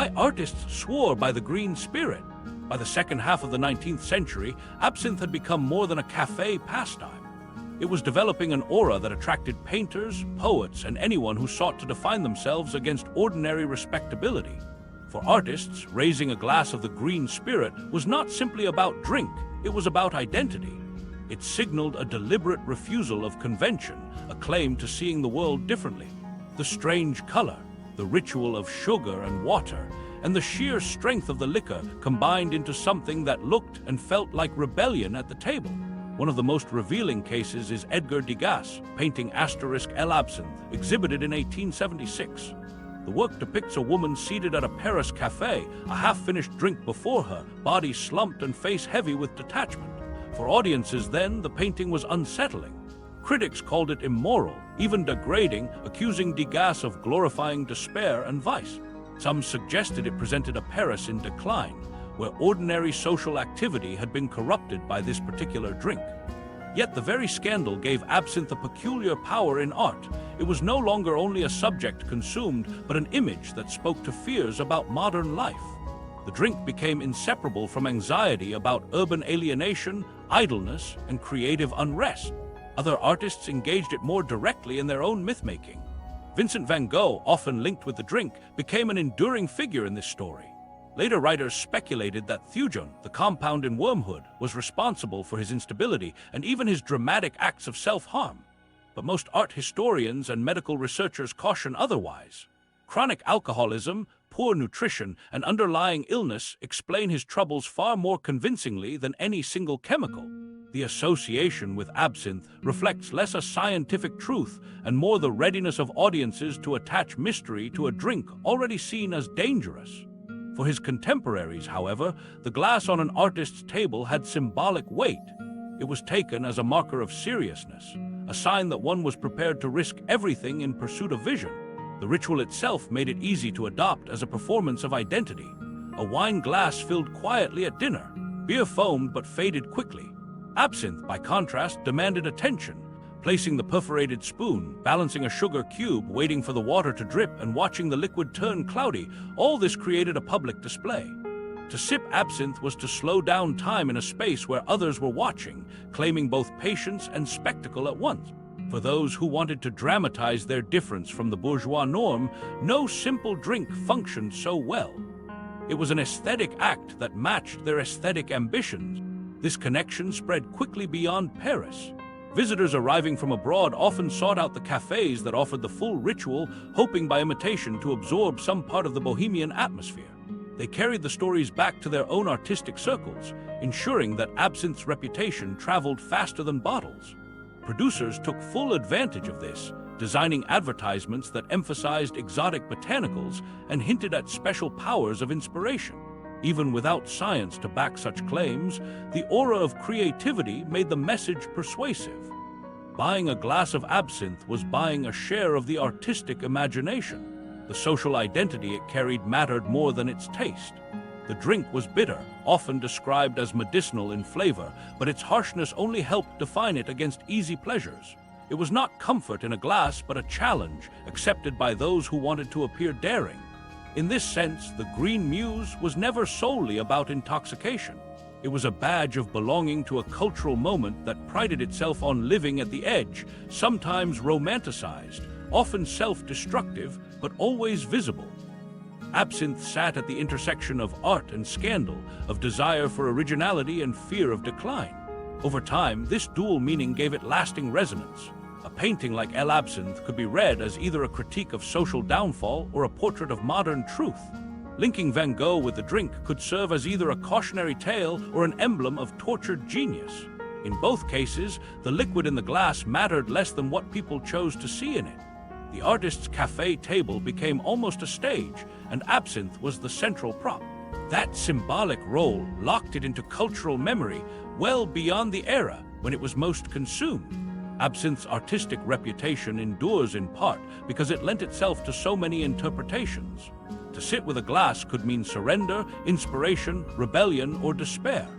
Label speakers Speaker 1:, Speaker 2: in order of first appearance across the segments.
Speaker 1: why artists swore by the green spirit. By the second half of the 19th century, absinthe had become more than a cafe pastime. It was developing an aura that attracted painters, poets, and anyone who sought to define themselves against ordinary respectability. For artists, raising a glass of the green spirit was not simply about drink, it was about identity. It signaled a deliberate refusal of convention, a claim to seeing the world differently. The strange color, the ritual of sugar and water, and the sheer strength of the liquor combined into something that looked and felt like rebellion at the table. One of the most revealing cases is Edgar Degas' painting *L'Absinthe, exhibited in 1876. The work depicts a woman seated at a Paris cafe, a half-finished drink before her, body slumped and face heavy with detachment. For audiences then, the painting was unsettling. Critics called it immoral, even degrading, accusing Degas of glorifying despair and vice. Some suggested it presented a Paris in decline, where ordinary social activity had been corrupted by this particular drink. Yet the very scandal gave absinthe a peculiar power in art. It was no longer only a subject consumed, but an image that spoke to fears about modern life. The drink became inseparable from anxiety about urban alienation, idleness, and creative unrest. Other artists engaged it more directly in their own myth-making. Vincent van Gogh, often linked with the drink, became an enduring figure in this story. Later writers speculated that thujon, the compound in Wormwood, was responsible for his instability and even his dramatic acts of self-harm. But most art historians and medical researchers caution otherwise. Chronic alcoholism, poor nutrition, and underlying illness explain his troubles far more convincingly than any single chemical. The association with absinthe reflects less a scientific truth and more the readiness of audiences to attach mystery to a drink already seen as dangerous. For his contemporaries, however, the glass on an artist's table had symbolic weight. It was taken as a marker of seriousness, a sign that one was prepared to risk everything in pursuit of vision. The ritual itself made it easy to adopt as a performance of identity. A wine glass filled quietly at dinner, beer foamed but faded quickly. Absinthe, by contrast, demanded attention, placing the perforated spoon, balancing a sugar cube, waiting for the water to drip, and watching the liquid turn cloudy. All this created a public display. To sip absinthe was to slow down time in a space where others were watching, claiming both patience and spectacle at once. For those who wanted to dramatize their difference from the bourgeois norm, no simple drink functioned so well. It was an aesthetic act that matched their aesthetic ambitions. This connection spread quickly beyond Paris. Visitors arriving from abroad often sought out the cafes that offered the full ritual, hoping by imitation to absorb some part of the bohemian atmosphere. They carried the stories back to their own artistic circles, ensuring that absinthe's reputation traveled faster than bottles. Producers took full advantage of this, designing advertisements that emphasized exotic botanicals and hinted at special powers of inspiration. Even without science to back such claims, the aura of creativity made the message persuasive. Buying a glass of absinthe was buying a share of the artistic imagination. The social identity it carried mattered more than its taste. The drink was bitter, often described as medicinal in flavor, but its harshness only helped define it against easy pleasures. It was not comfort in a glass, but a challenge, accepted by those who wanted to appear daring. In this sense, the Green Muse was never solely about intoxication. It was a badge of belonging to a cultural moment that prided itself on living at the edge, sometimes romanticized, often self-destructive, but always visible. Absinthe sat at the intersection of art and scandal, of desire for originality and fear of decline. Over time, this dual meaning gave it lasting resonance. A painting like L'Absinthe could be read as either a critique of social downfall or a portrait of modern truth. Linking Van Gogh with the drink could serve as either a cautionary tale or an emblem of tortured genius. In both cases, the liquid in the glass mattered less than what people chose to see in it. The artist's cafe table became almost a stage, and absinthe was the central prop. That symbolic role locked it into cultural memory well beyond the era when it was most consumed. Absinthe's artistic reputation endures in part because it lent itself to so many interpretations. To sit with a glass could mean surrender, inspiration, rebellion, or despair.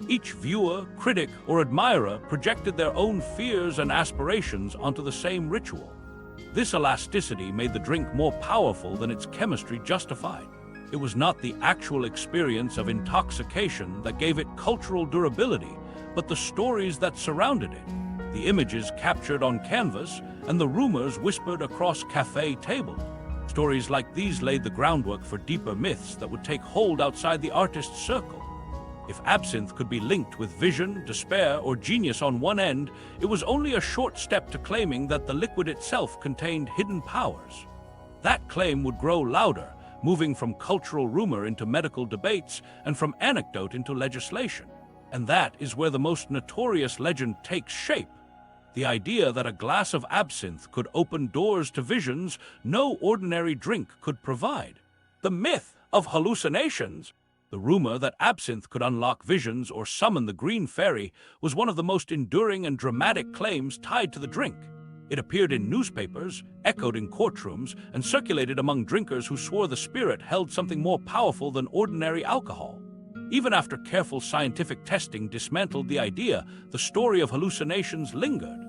Speaker 1: Each viewer, critic, or admirer projected their own fears and aspirations onto the same ritual. This elasticity made the drink more powerful than its chemistry justified. It was not the actual experience of intoxication that gave it cultural durability, but the stories that surrounded it, the images captured on canvas, and the rumors whispered across cafe tables. Stories like these laid the groundwork for deeper myths that would take hold outside the artist's circle. If absinthe could be linked with vision, despair, or genius on one end, it was only a short step to claiming that the liquid itself contained hidden powers. That claim would grow louder, moving from cultural rumor into medical debates and from anecdote into legislation. And that is where the most notorious legend takes shape. The idea that a glass of absinthe could open doors to visions no ordinary drink could provide. The myth of hallucinations. The rumor that absinthe could unlock visions or summon the green fairy was one of the most enduring and dramatic claims tied to the drink. It appeared in newspapers, echoed in courtrooms, and circulated among drinkers who swore the spirit held something more powerful than ordinary alcohol. Even after careful scientific testing dismantled the idea, the story of hallucinations lingered.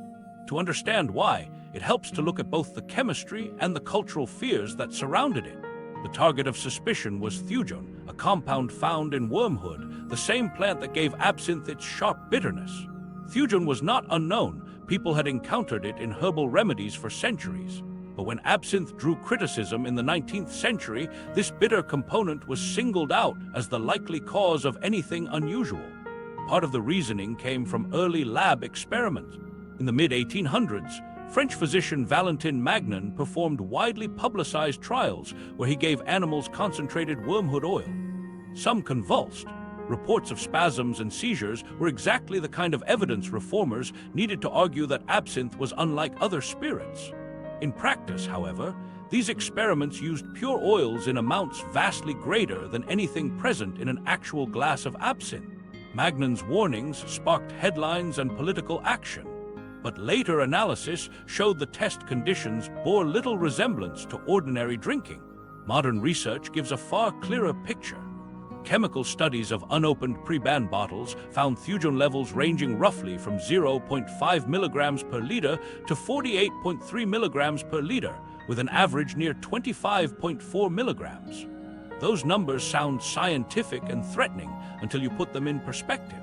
Speaker 1: To understand why, it helps to look at both the chemistry and the cultural fears that surrounded it. The target of suspicion was thujon, a compound found in Wormwood, the same plant that gave absinthe its sharp bitterness. Thujon was not unknown. People had encountered it in herbal remedies for centuries. But when absinthe drew criticism in the 19th century, this bitter component was singled out as the likely cause of anything unusual. Part of the reasoning came from early lab experiments. In the mid-1800s, French physician Valentin Magnan performed widely publicized trials where he gave animals concentrated wormwood oil. Some convulsed. Reports of spasms and seizures were exactly the kind of evidence reformers needed to argue that absinthe was unlike other spirits. In practice, however, these experiments used pure oils in amounts vastly greater than anything present in an actual glass of absinthe. Magnan's warnings sparked headlines and political action. But later analysis showed the test conditions bore little resemblance to ordinary drinking. Modern research gives a far clearer picture. Chemical studies of unopened pre-ban bottles found thujon levels ranging roughly from 0.5 milligrams per liter to 48.3 milligrams per liter, with an average near 25.4 milligrams. Those numbers sound scientific and threatening until you put them in perspective.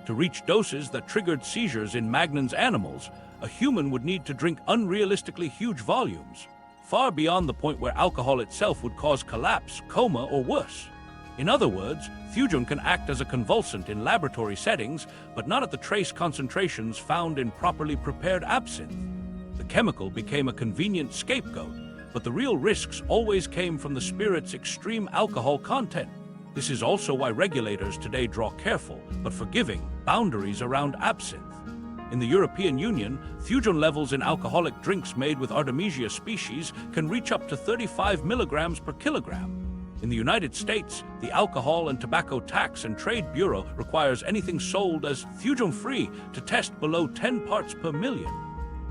Speaker 1: To reach doses that triggered seizures in Magnan's animals, a human would need to drink unrealistically huge volumes, far beyond the point where alcohol itself would cause collapse, coma, or worse. In other words, thujon can act as a convulsant in laboratory settings, but not at the trace concentrations found in properly prepared absinthe. The chemical became a convenient scapegoat, but the real risks always came from the spirit's extreme alcohol content. This is also why regulators today draw careful, but forgiving, boundaries around absinthe. In the European Union, thujon levels in alcoholic drinks made with Artemisia species can reach up to 35 milligrams per kilogram. In the United States, the Alcohol and Tobacco Tax and Trade Bureau requires anything sold as thujon-free to test below 10 parts per million.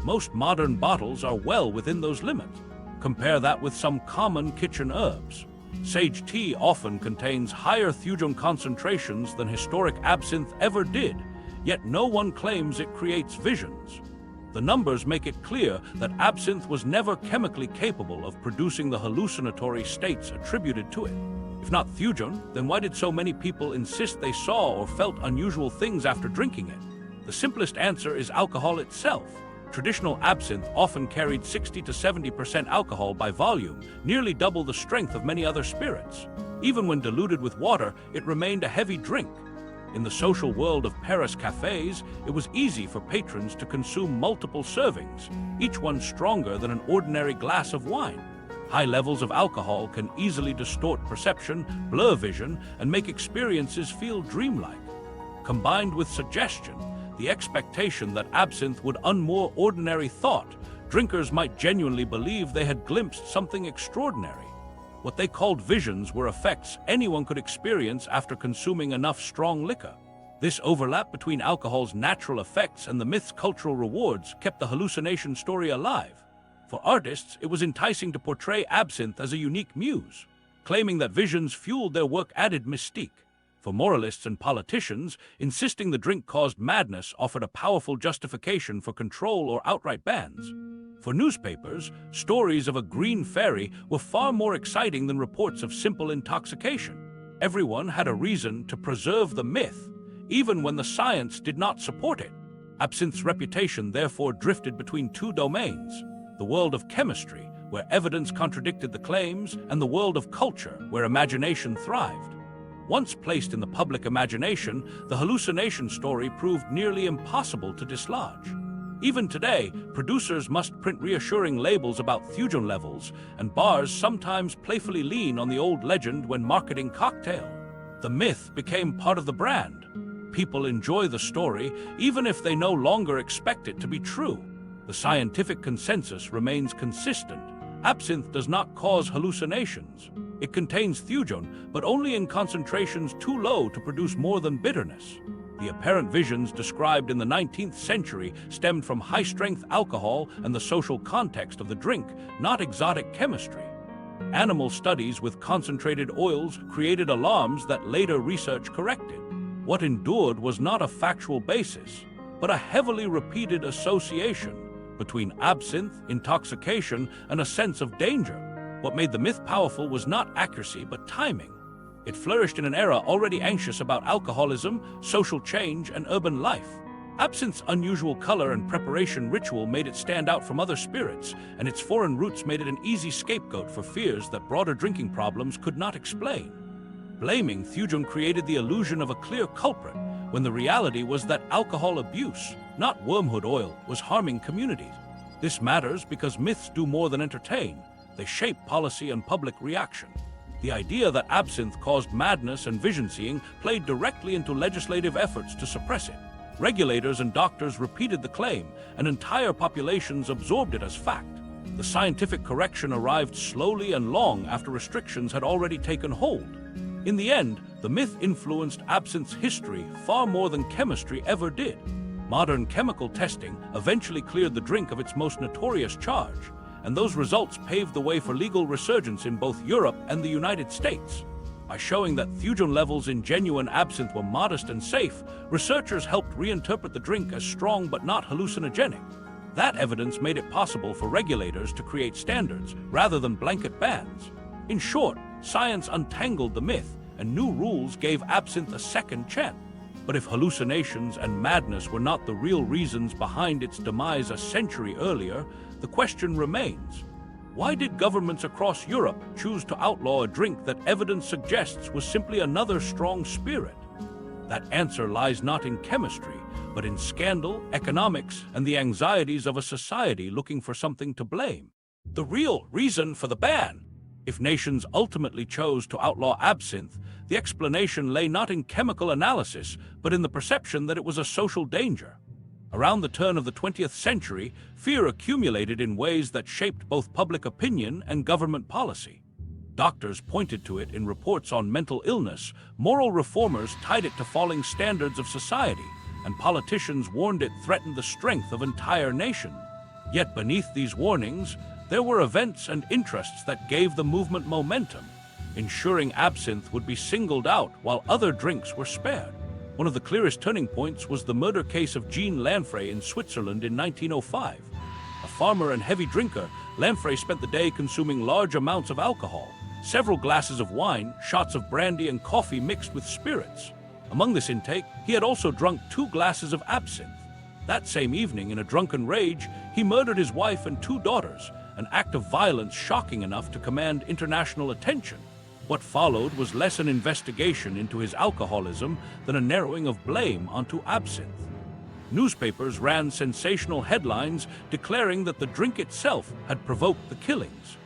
Speaker 1: Most modern bottles are well within those limits. Compare that with some common kitchen herbs. Sage tea often contains higher thujon concentrations than historic absinthe ever did, yet no one claims it creates visions. The numbers make it clear that absinthe was never chemically capable of producing the hallucinatory states attributed to it. If not thujon, then why did so many people insist they saw or felt unusual things after drinking it? The simplest answer is alcohol itself. Traditional absinthe often carried 60 to 70% alcohol by volume, nearly double the strength of many other spirits. Even when diluted with water, it remained a heavy drink. In the social world of Paris cafes, it was easy for patrons to consume multiple servings, each one stronger than an ordinary glass of wine. High levels of alcohol can easily distort perception, blur vision, and make experiences feel dreamlike. Combined with suggestion, the expectation that absinthe would unmoor ordinary thought, drinkers might genuinely believe they had glimpsed something extraordinary. What they called visions were effects anyone could experience after consuming enough strong liquor. This overlap between alcohol's natural effects and the myth's cultural rewards kept the hallucination story alive. For artists, it was enticing to portray absinthe as a unique muse. Claiming that visions fueled their work added mystique. For moralists and politicians, insisting the drink caused madness offered a powerful justification for control or outright bans. For newspapers, stories of a green fairy were far more exciting than reports of simple intoxication. Everyone had a reason to preserve the myth, even when the science did not support it. Absinthe's reputation therefore drifted between two domains: the world of chemistry, where evidence contradicted the claims, and the world of culture, where imagination thrived. Once placed in the public imagination, the hallucination story proved nearly impossible to dislodge. Even today, producers must print reassuring labels about thujon levels, and bars sometimes playfully lean on the old legend when marketing cocktail. The myth became part of the brand. People enjoy the story, even if they no longer expect it to be true. The scientific consensus remains consistent. Absinthe does not cause hallucinations. It contains thujon, but only in concentrations too low to produce more than bitterness. The apparent visions described in the 19th century stemmed from high-strength alcohol and the social context of the drink, not exotic chemistry. Animal studies with concentrated oils created alarms that later research corrected. What endured was not a factual basis, but a heavily repeated association between absinthe, intoxication, and a sense of danger. What made the myth powerful was not accuracy, but timing. It flourished in an era already anxious about alcoholism, social change, and urban life. Absinthe's unusual color and preparation ritual made it stand out from other spirits, and its foreign roots made it an easy scapegoat for fears that broader drinking problems could not explain. Blaming thujon created the illusion of a clear culprit, when the reality was that alcohol abuse, not wormwood oil, was harming communities. This matters because myths do more than entertain. They shape policy and public reaction. The idea that absinthe caused madness and vision-seeing played directly into legislative efforts to suppress it. Regulators and doctors repeated the claim, and entire populations absorbed it as fact. The scientific correction arrived slowly and long after restrictions had already taken hold. In the end, the myth influenced absinthe's history far more than chemistry ever did. Modern chemical testing eventually cleared the drink of its most notorious charge, and those results paved the way for legal resurgence in both Europe and the United States. By showing that thujon levels in genuine absinthe were modest and safe, researchers helped reinterpret the drink as strong but not hallucinogenic. That evidence made it possible for regulators to create standards rather than blanket bans. In short, science untangled the myth, and new rules gave absinthe a second chance. But if hallucinations and madness were not the real reasons behind its demise a century earlier, the question remains: why did governments across Europe choose to outlaw a drink that evidence suggests was simply another strong spirit? That answer lies not in chemistry, but in scandal, economics, and the anxieties of a society looking for something to blame. The real reason for the ban. If nations ultimately chose to outlaw absinthe, the explanation lay not in chemical analysis, but in the perception that it was a social danger. Around the turn of the 20th century, fear accumulated in ways that shaped both public opinion and government policy. Doctors pointed to it in reports on mental illness, moral reformers tied it to falling standards of society, and politicians warned it threatened the strength of entire nations. Yet beneath these warnings, there were events and interests that gave the movement momentum, ensuring absinthe would be singled out while other drinks were spared. One of the clearest turning points was the murder case of Jean Lanfray in Switzerland in 1905. A farmer and heavy drinker, Lanfray spent the day consuming large amounts of alcohol, several glasses of wine, shots of brandy, and coffee mixed with spirits. Among this intake, he had also drunk 2 glasses of absinthe. That same evening, in a drunken rage, he murdered his wife and 2 daughters, an act of violence shocking enough to command international attention. What followed was less an investigation into his alcoholism than a narrowing of blame onto absinthe. Newspapers ran sensational headlines declaring that the drink itself had provoked the killings.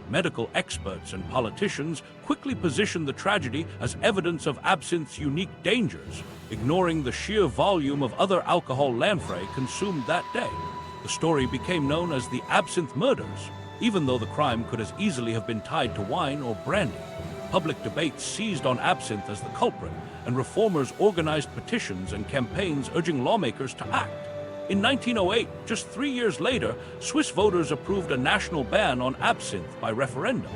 Speaker 1: Medical experts and politicians quickly positioned the tragedy as evidence of absinthe's unique dangers, ignoring the sheer volume of other alcohol Lanfray consumed that day. The story became known as the Absinthe Murders, even though the crime could as easily have been tied to wine or brandy. Public debates seized on absinthe as the culprit, and reformers organized petitions and campaigns urging lawmakers to act. In 1908, just 3 years later, Swiss voters approved a national ban on absinthe by referendum.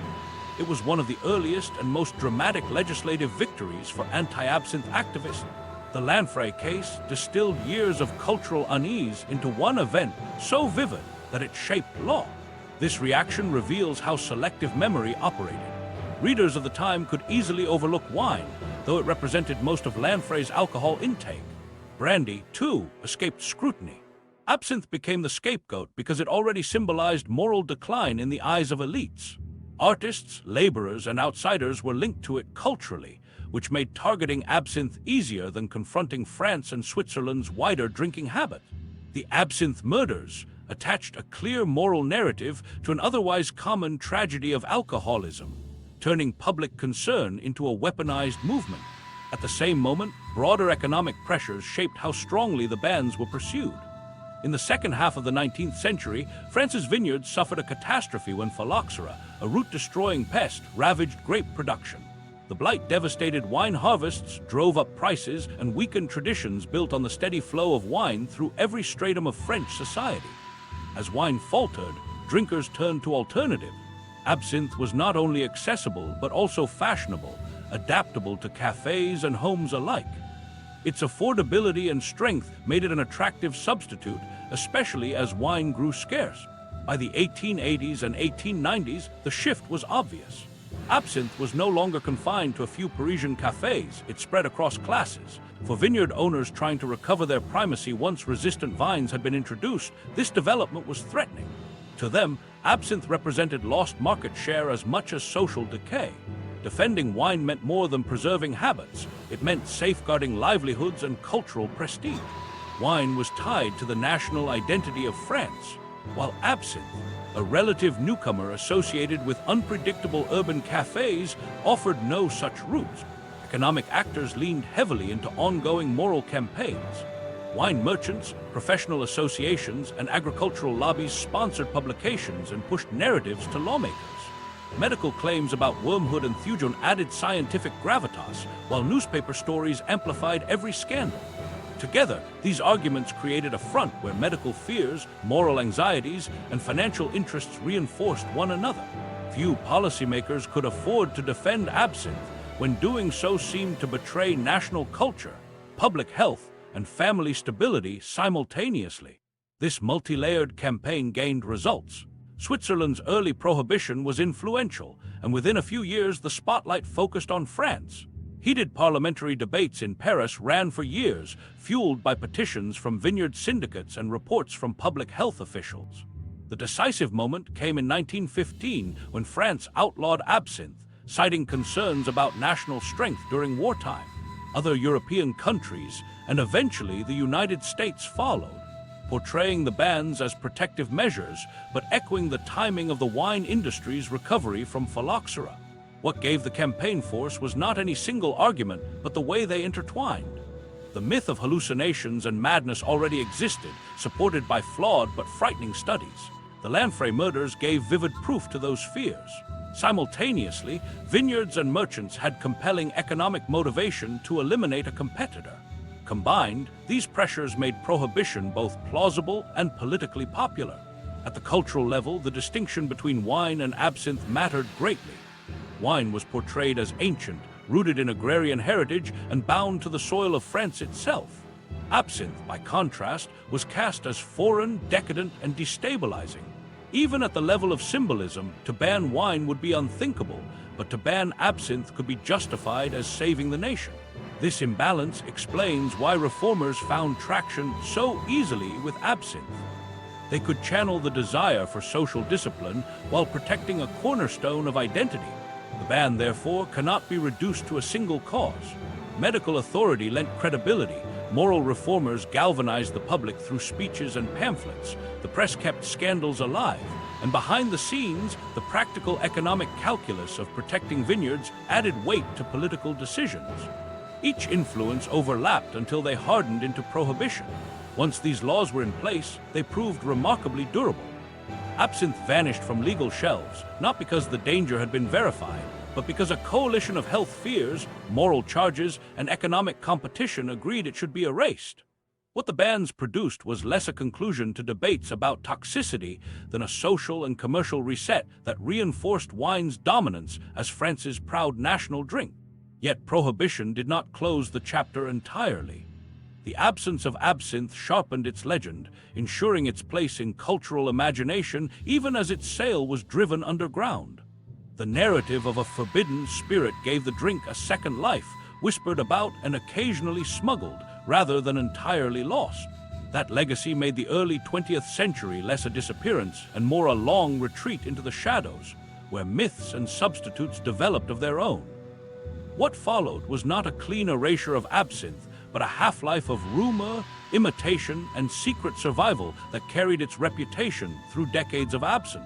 Speaker 1: It was one of the earliest and most dramatic legislative victories for anti-absinthe activists. The Lanfray case distilled years of cultural unease into one event so vivid that it shaped law. This reaction reveals how selective memory operated. Readers of the time could easily overlook wine, though it represented most of Lanfrey's alcohol intake. Brandy, too, escaped scrutiny. Absinthe became the scapegoat because it already symbolized moral decline in the eyes of elites. Artists, laborers, and outsiders were linked to it culturally, which made targeting absinthe easier than confronting France and Switzerland's wider drinking habit. The Absinthe murders attached a clear moral narrative to an otherwise common tragedy of alcoholism, turning public concern into a weaponized movement. At the same moment, broader economic pressures shaped how strongly the bans were pursued. In the second half of the 19th century, France's vineyards suffered a catastrophe when phylloxera, a root-destroying pest, ravaged grape production. The blight devastated wine harvests, drove up prices, and weakened traditions built on the steady flow of wine through every stratum of French society. As wine faltered, drinkers turned to alternatives. Absinthe was not only accessible but also fashionable, adaptable to cafes and homes alike. Its affordability and strength made it an attractive substitute, especially as wine grew scarce. By the 1880s and 1890s, the shift was obvious. Absinthe was no longer confined to a few Parisian cafes, it spread across classes. For vineyard owners trying to recover their primacy once resistant vines had been introduced, this development was threatening. To them, absinthe represented lost market share as much as social decay. Defending wine meant more than preserving habits. It meant safeguarding livelihoods and cultural prestige. Wine was tied to the national identity of France, while absinthe, a relative newcomer associated with unpredictable urban cafes, offered no such roots. Economic actors leaned heavily into ongoing moral campaigns. Wine merchants, professional associations, and agricultural lobbies sponsored publications and pushed narratives to lawmakers. Medical claims about wormwood and thujon added scientific gravitas, while newspaper stories amplified every scandal. Together, these arguments created a front where medical fears, moral anxieties, and financial interests reinforced one another. Few policymakers could afford to defend absinthe, when doing so seemed to betray national culture, public health, and family stability simultaneously. This multi-layered campaign gained results. Switzerland's early prohibition was influential, and within a few years the spotlight focused on France. Heated parliamentary debates in Paris ran for years, fueled by petitions from vineyard syndicates and reports from public health officials. The decisive moment came in 1915 when France outlawed absinthe, citing concerns about national strength during wartime. Other European countries, and eventually the United States, followed, portraying the bans as protective measures, but echoing the timing of the wine industry's recovery from phylloxera. What gave the campaign force was not any single argument, but the way they intertwined. The myth of hallucinations and madness already existed, supported by flawed but frightening studies. The Lanfrey murders gave vivid proof to those fears. Simultaneously, vineyards and merchants had compelling economic motivation to eliminate a competitor. Combined, these pressures made prohibition both plausible and politically popular. At the cultural level, the distinction between wine and absinthe mattered greatly. Wine was portrayed as ancient, rooted in agrarian heritage, and bound to the soil of France itself. Absinthe, by contrast, was cast as foreign, decadent, and destabilizing. Even at the level of symbolism, to ban wine would be unthinkable, but to ban absinthe could be justified as saving the nation. This imbalance explains why reformers found traction so easily with absinthe. They could channel the desire for social discipline while protecting a cornerstone of identity. The ban, therefore, cannot be reduced to a single cause. Medical authority lent credibility. Moral reformers galvanized the public through speeches and pamphlets. The press kept scandals alive. And behind the scenes, the practical economic calculus of protecting vineyards added weight to political decisions. Each influence overlapped until they hardened into prohibition. Once these laws were in place, they proved remarkably durable. Absinthe vanished from legal shelves, not because the danger had been verified, but because a coalition of health fears, moral charges, and economic competition agreed it should be erased. What the bans produced was less a conclusion to debates about toxicity than a social and commercial reset that reinforced wine's dominance as France's proud national drink. Yet prohibition did not close the chapter entirely. The absence of absinthe sharpened its legend, ensuring its place in cultural imagination even as its sale was driven underground. The narrative of a forbidden spirit gave the drink a second life, whispered about and occasionally smuggled, rather than entirely lost. That legacy made the early 20th century less a disappearance and more a long retreat into the shadows, where myths and substitutes developed of their own. What followed was not a clean erasure of absinthe, but a half-life of rumor, imitation, and secret survival that carried its reputation through decades of absence.